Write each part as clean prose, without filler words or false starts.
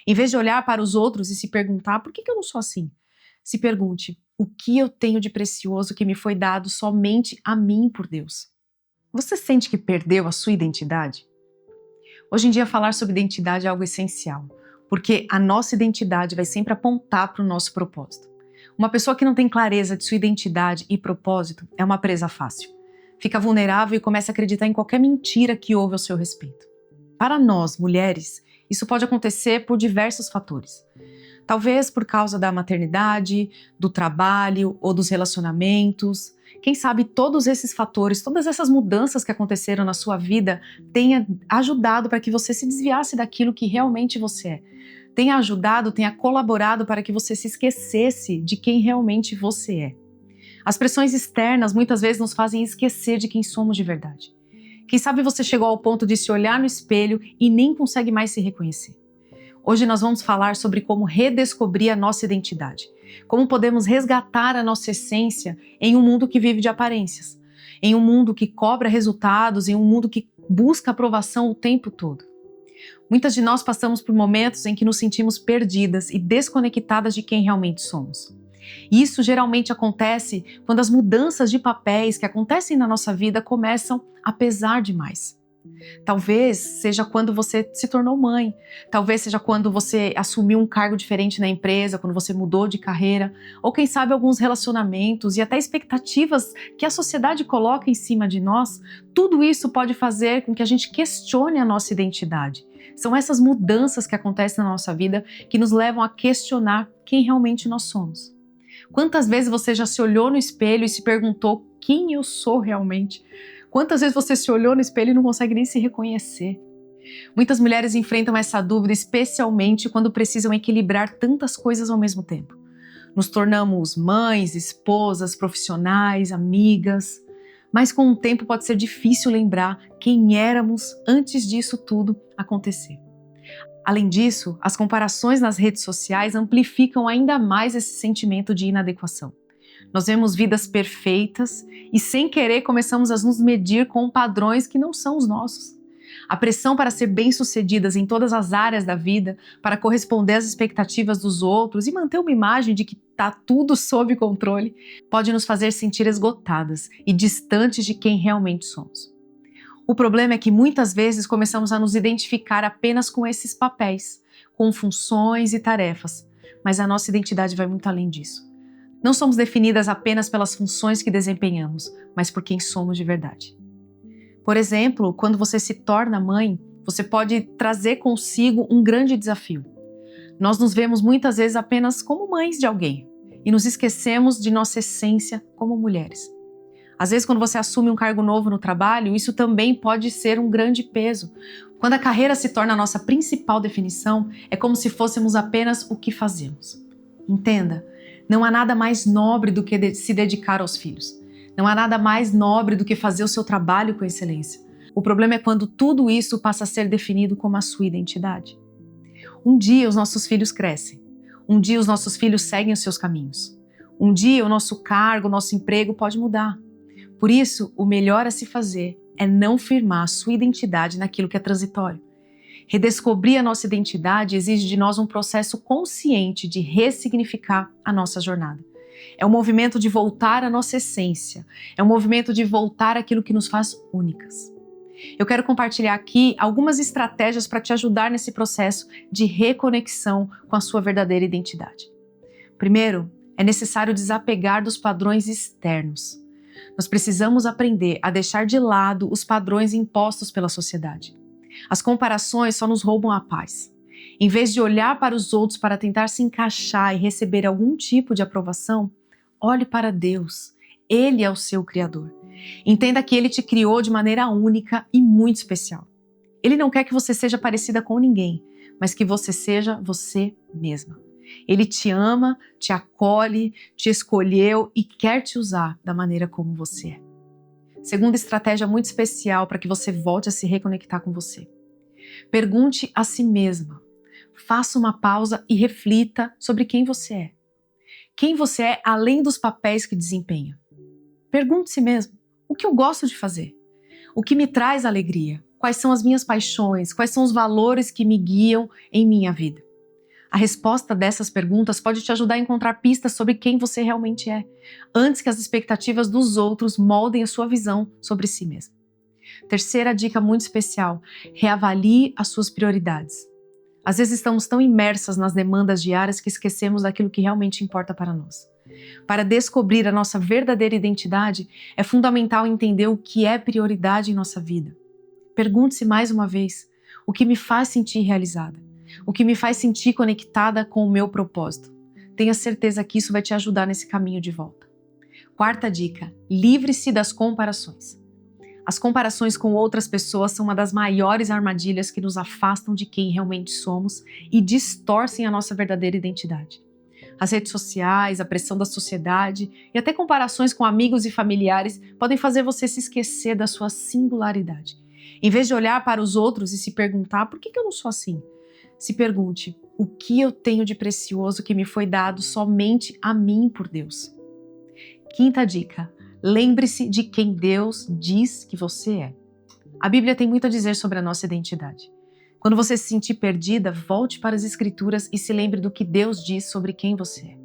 Em vez de olhar para os outros e se perguntar por que eu não sou assim, se pergunte o que eu tenho de precioso que me foi dado somente a mim por Deus. Você sente que perdeu a sua identidade? Hoje em dia falar sobre identidade é algo essencial, porque a nossa identidade vai sempre apontar para o nosso propósito. Uma pessoa que não tem clareza de sua identidade e propósito é uma presa fácil. Fica vulnerável e começa a acreditar em qualquer mentira que houve ao seu respeito. Para nós, mulheres, isso pode acontecer por diversos fatores. Talvez por causa da maternidade, do trabalho ou dos relacionamentos. Quem sabe todos esses fatores, todas essas mudanças que aconteceram na sua vida tenha ajudado para que você se desviasse daquilo que realmente você é. Tenha ajudado, tenha colaborado para que você se esquecesse de quem realmente você é. As pressões externas muitas vezes nos fazem esquecer de quem somos de verdade. Quem sabe você chegou ao ponto de se olhar no espelho e nem consegue mais se reconhecer. Hoje nós vamos falar sobre como redescobrir a nossa identidade, como podemos resgatar a nossa essência em um mundo que vive de aparências, em um mundo que cobra resultados, em um mundo que busca aprovação o tempo todo. Muitas de nós passamos por momentos em que nos sentimos perdidas e desconectadas de quem realmente somos. E isso geralmente acontece quando as mudanças de papéis que acontecem na nossa vida começam a pesar demais. Talvez seja quando você se tornou mãe, talvez seja quando você assumiu um cargo diferente na empresa, quando você mudou de carreira, ou quem sabe alguns relacionamentos e até expectativas que a sociedade coloca em cima de nós. Tudo isso pode fazer com que a gente questione a nossa identidade. São essas mudanças que acontecem na nossa vida que nos levam a questionar quem realmente nós somos. Quantas vezes você já se olhou no espelho e se perguntou quem eu sou realmente? Quantas vezes você se olhou no espelho e não consegue nem se reconhecer? Muitas mulheres enfrentam essa dúvida, especialmente quando precisam equilibrar tantas coisas ao mesmo tempo. Nos tornamos mães, esposas, profissionais, amigas, mas com o tempo pode ser difícil lembrar quem éramos antes disso tudo acontecer. Além disso, as comparações nas redes sociais amplificam ainda mais esse sentimento de inadequação. Nós vemos vidas perfeitas e, sem querer, começamos a nos medir com padrões que não são os nossos. A pressão para ser bem-sucedidas em todas as áreas da vida, para corresponder às expectativas dos outros e manter uma imagem de que está tudo sob controle, pode nos fazer sentir esgotadas e distantes de quem realmente somos. O problema é que muitas vezes começamos a nos identificar apenas com esses papéis, com funções e tarefas, mas a nossa identidade vai muito além disso. Não somos definidas apenas pelas funções que desempenhamos, mas por quem somos de verdade. Por exemplo, quando você se torna mãe, você pode trazer consigo um grande desafio. Nós nos vemos muitas vezes apenas como mães de alguém e nos esquecemos de nossa essência como mulheres. Às vezes, quando você assume um cargo novo no trabalho, isso também pode ser um grande peso. Quando a carreira se torna a nossa principal definição, é como se fôssemos apenas o que fazemos. Entenda, não há nada mais nobre do que se dedicar aos filhos. Não há nada mais nobre do que fazer o seu trabalho com excelência. O problema é quando tudo isso passa a ser definido como a sua identidade. Um dia os nossos filhos crescem. Um dia os nossos filhos seguem os seus caminhos. Um dia o nosso cargo, o nosso emprego pode mudar. Por isso, o melhor a se fazer é não firmar a sua identidade naquilo que é transitório. Redescobrir a nossa identidade exige de nós um processo consciente de ressignificar a nossa jornada. É um movimento de voltar à nossa essência, é um movimento de voltar àquilo que nos faz únicas. Eu quero compartilhar aqui algumas estratégias para te ajudar nesse processo de reconexão com a sua verdadeira identidade. Primeiro, é necessário desapegar dos padrões externos. Nós precisamos aprender a deixar de lado os padrões impostos pela sociedade. As comparações só nos roubam a paz. Em vez de olhar para os outros para tentar se encaixar e receber algum tipo de aprovação, olhe para Deus. Ele é o seu Criador. Entenda que Ele te criou de maneira única e muito especial. Ele não quer que você seja parecida com ninguém, mas que você seja você mesma. Ele te ama, te acolhe, te escolheu e quer te usar da maneira como você é. Segunda estratégia muito especial para que você volte a se reconectar com você. Pergunte a si mesma. Faça uma pausa e reflita sobre quem você é. Quem você é além dos papéis que desempenha. Pergunte-se mesmo, o que eu gosto de fazer? O que me traz alegria? Quais são as minhas paixões? Quais são os valores que me guiam em minha vida? A resposta dessas perguntas pode te ajudar a encontrar pistas sobre quem você realmente é, antes que as expectativas dos outros moldem a sua visão sobre si mesmo. Terceira dica muito especial: reavalie as suas prioridades. Às vezes estamos tão imersas nas demandas diárias que esquecemos daquilo que realmente importa para nós. Para descobrir a nossa verdadeira identidade, é fundamental entender o que é prioridade em nossa vida. Pergunte-se mais uma vez: o que me faz sentir realizada? O que me faz sentir conectada com o meu propósito? Tenha certeza que isso vai te ajudar nesse caminho de volta. Quarta dica: livre-se das comparações. As comparações com outras pessoas são uma das maiores armadilhas que nos afastam de quem realmente somos e distorcem a nossa verdadeira identidade. As redes sociais, a pressão da sociedade e até comparações com amigos e familiares podem fazer você se esquecer da sua singularidade. Em vez de olhar para os outros e se perguntar: por que eu não sou assim? Se pergunte: o que eu tenho de precioso que me foi dado somente a mim por Deus? Quinta dica: lembre-se de quem Deus diz que você é. A Bíblia tem muito a dizer sobre a nossa identidade. Quando você se sentir perdida, volte para as Escrituras e se lembre do que Deus diz sobre quem você é.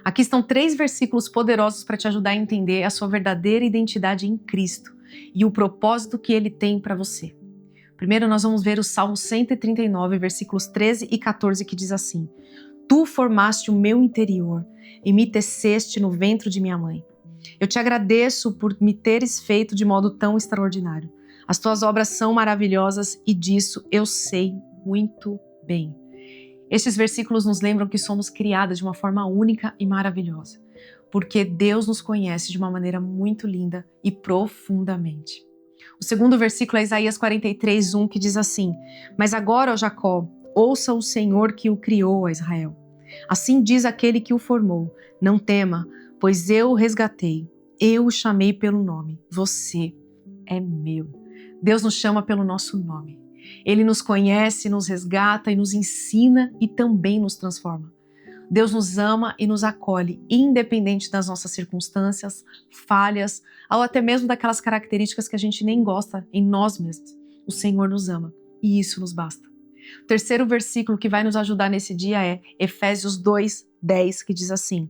Aqui estão 3 versículos poderosos para te ajudar a entender a sua verdadeira identidade em Cristo e o propósito que Ele tem para você. Primeiro nós vamos ver o Salmo 139, versículos 13 e 14, que diz assim: Tu formaste o meu interior e me teceste no ventre de minha mãe. Eu te agradeço por me teres feito de modo tão extraordinário. As tuas obras são maravilhosas e disso eu sei muito bem. Estes versículos nos lembram que somos criadas de uma forma única e maravilhosa, porque Deus nos conhece de uma maneira muito linda e profundamente. O segundo versículo é Isaías 43:1, que diz assim: Mas agora, ó Jacó, ouça o Senhor que o criou, a Israel. Assim diz aquele que o formou: Não tema, pois eu o resgatei. Eu o chamei pelo nome. Você é meu. Deus nos chama pelo nosso nome. Ele nos conhece, nos resgata e nos ensina e também nos transforma. Deus nos ama e nos acolhe, independente das nossas circunstâncias, falhas, ou até mesmo daquelas características que a gente nem gosta em nós mesmos. O Senhor nos ama e isso nos basta. O terceiro versículo que vai nos ajudar nesse dia é Efésios 2:10, que diz assim: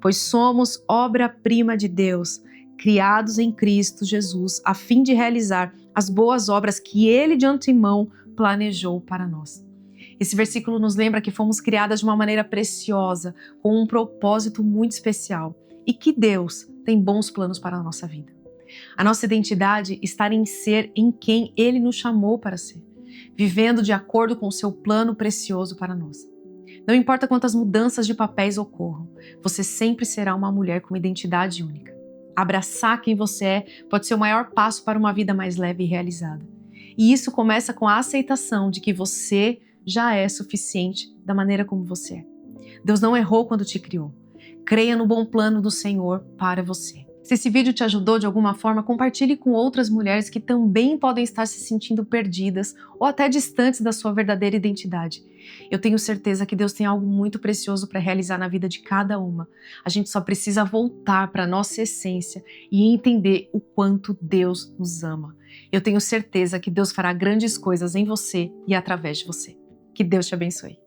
Pois somos obra-prima de Deus, criados em Cristo Jesus, a fim de realizar as boas obras que Ele de antemão planejou para nós. Esse versículo nos lembra que fomos criadas de uma maneira preciosa, com um propósito muito especial e que Deus tem bons planos para a nossa vida. A nossa identidade está em ser em quem Ele nos chamou para ser, vivendo de acordo com o seu plano precioso para nós. Não importa quantas mudanças de papéis ocorram, você sempre será uma mulher com uma identidade única. Abraçar quem você é pode ser o maior passo para uma vida mais leve e realizada. E isso começa com a aceitação de que você já é suficiente da maneira como você é. Deus não errou quando te criou. Creia no bom plano do Senhor para você. Se esse vídeo te ajudou de alguma forma, compartilhe com outras mulheres que também podem estar se sentindo perdidas ou até distantes da sua verdadeira identidade. Eu tenho certeza que Deus tem algo muito precioso para realizar na vida de cada uma. A gente só precisa voltar para a nossa essência e entender o quanto Deus nos ama. Eu tenho certeza que Deus fará grandes coisas em você e através de você. Que Deus te abençoe.